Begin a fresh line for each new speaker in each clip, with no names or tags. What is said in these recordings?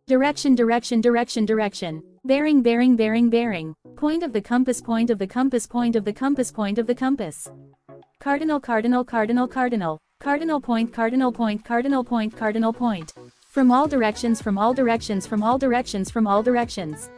Direction, direction, direction, direction. Bearing, bearing, bearing, bearing. Point of the compass, point of the compass, point of the compass, point of the compass. Cardinal, cardinal, cardinal, cardinal. Cardinal point, cardinal point, cardinal point, cardinal point. From all directions, from all directions, from all directions, from all directions.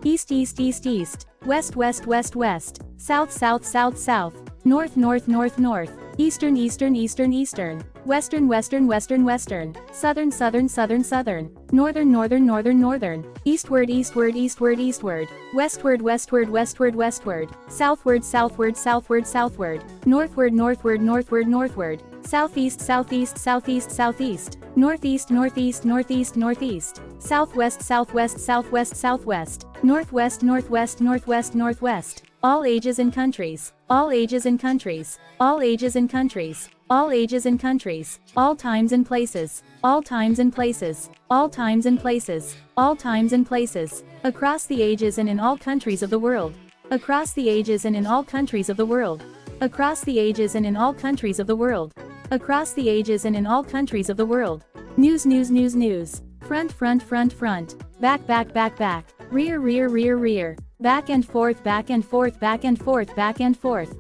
East, east, east, east. West, west, west, west. South, south, south, south. North, north, north, north. Eastern, eastern, eastern, eastern. Western, western, western, western. Southern, southern, southern, southern. Northern, northern, northern, northern. Eastward, eastward, eastward, eastward. Westward, westward, westward, westward. Southward, southward, southward, southward. Northward, northward, northward, northward. Southeast, southeast, southeast, southeast. Northeast, northeast, northeast, northeast. Southwest, southwest, southwest, southwest. Northwest, northwest, northwest, northwest. All ages and countries. All ages and countries. All ages and countries. All ages and countries. All times and places. All times and places. All times and places. All times and places. Across the ages and in all countries of the world. Across the ages and in all countries of the world. Across the ages and in all countries of the world. Across the ages and in all countries of the world. News, news, news, news. Front, front, front, front. Back, back, back, back. Rear, rear, rear, rear. Back and forth, back and forth, back and forth, back and forth.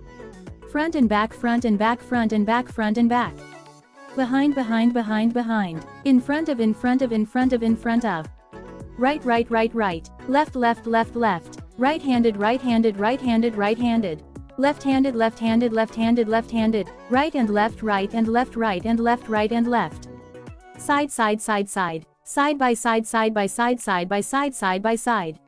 Front and back, front and back, front and back, front and back. Behind, behind, behind, behind. In front of, in front of, in front of, in front of. Right, right, right, right. Left, left, left, left. Right-handed, right-handed, right-handed, right-handed. Left-handed, left-handed, left-handed, left-handed. Right and left, right and left, right and left, right and left. Side, side, side, side. Side by side, side by side, side by side, side by side.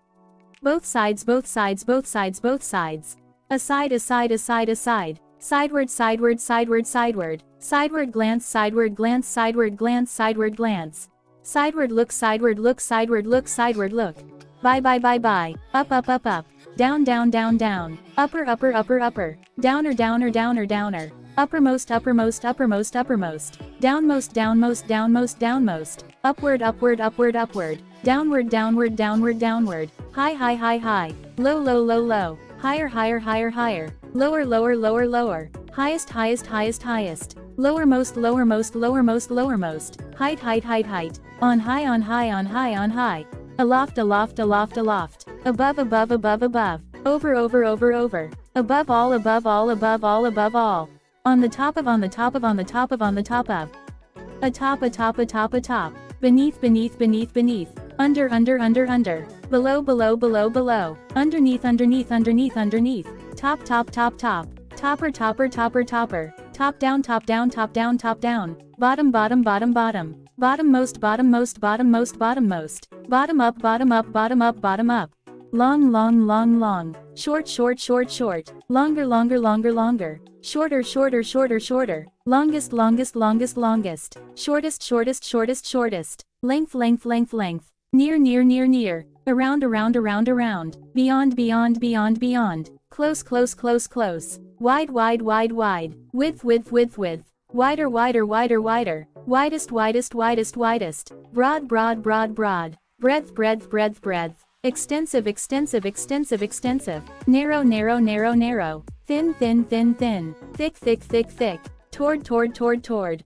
Both sides, both sides, both sides, both sides. Aside, aside, aside, aside. Sideward, sideward, sideward, sideward. Sideward glance, sideward glance, sideward glance, sideward glance. Sideward look, sideward look, sideward look, sideward look. Bye, bye, bye, bye. Up, up, up, up. Down, down, down, down. Upper, upper, upper, upper. Downer, downer, downer, downer. Uppermost, uppermost, uppermost, uppermost. Downmost, downmost, downmost, downmost. Upward, upward, upward, upward. Downward, downward, downward, downward. High, high, high, high. Low, low, low, low. Higher, higher, higher, higher. Lower, lower, lower, lower. Highest, highest, highest, highest. Lowermost, lowermost, lowermost, lowermost. Height, height, height, height. On high, on high, on high, on high. Aloft, aloft, aloft, aloft. Above, above, above, above. Over, over, over, over. Above all, above all, above all, above all. On the top of, on the top of, on the top of, on the top of. Atop, atop, atop, atop. Beneath, beneath, beneath, beneath. Under, under, under, under. Below, below, below, below. Underneath, underneath, underneath, underneath. Top, top, top, top. Topper, topper, topper, topper. Top down, top down, top down, top down. Bottom, bottom, bottom, bottom. Bottommost, bottommost, bottommost, bottommost. Bottom up, bottom up, bottom up, bottom up. Long, long, long, long. Short, short, short, short. Longer, longer, longer, longer. Shorter, shorter, shorter, shorter. Longest, longest, longest, longest. Shortest, shortest, shortest, shortest. Length, length, length, length. Near, near, near, near. Around, around, around, around. Beyond, beyond, beyond, beyond. Close, close, close, close. Wide, wide, wide, wide. Width, width, width, width. Wider, wider, wider, wider. Widest, widest, widest, widest. Broad, broad, broad, broad. Breadth, breadth, breadth, breadth. Extensive, extensive, extensive, extensive. Narrow, narrow, narrow, narrow. Thin, thin, thin, thin. Thick, thick, thick, thick. Toward, toward, toward, toward.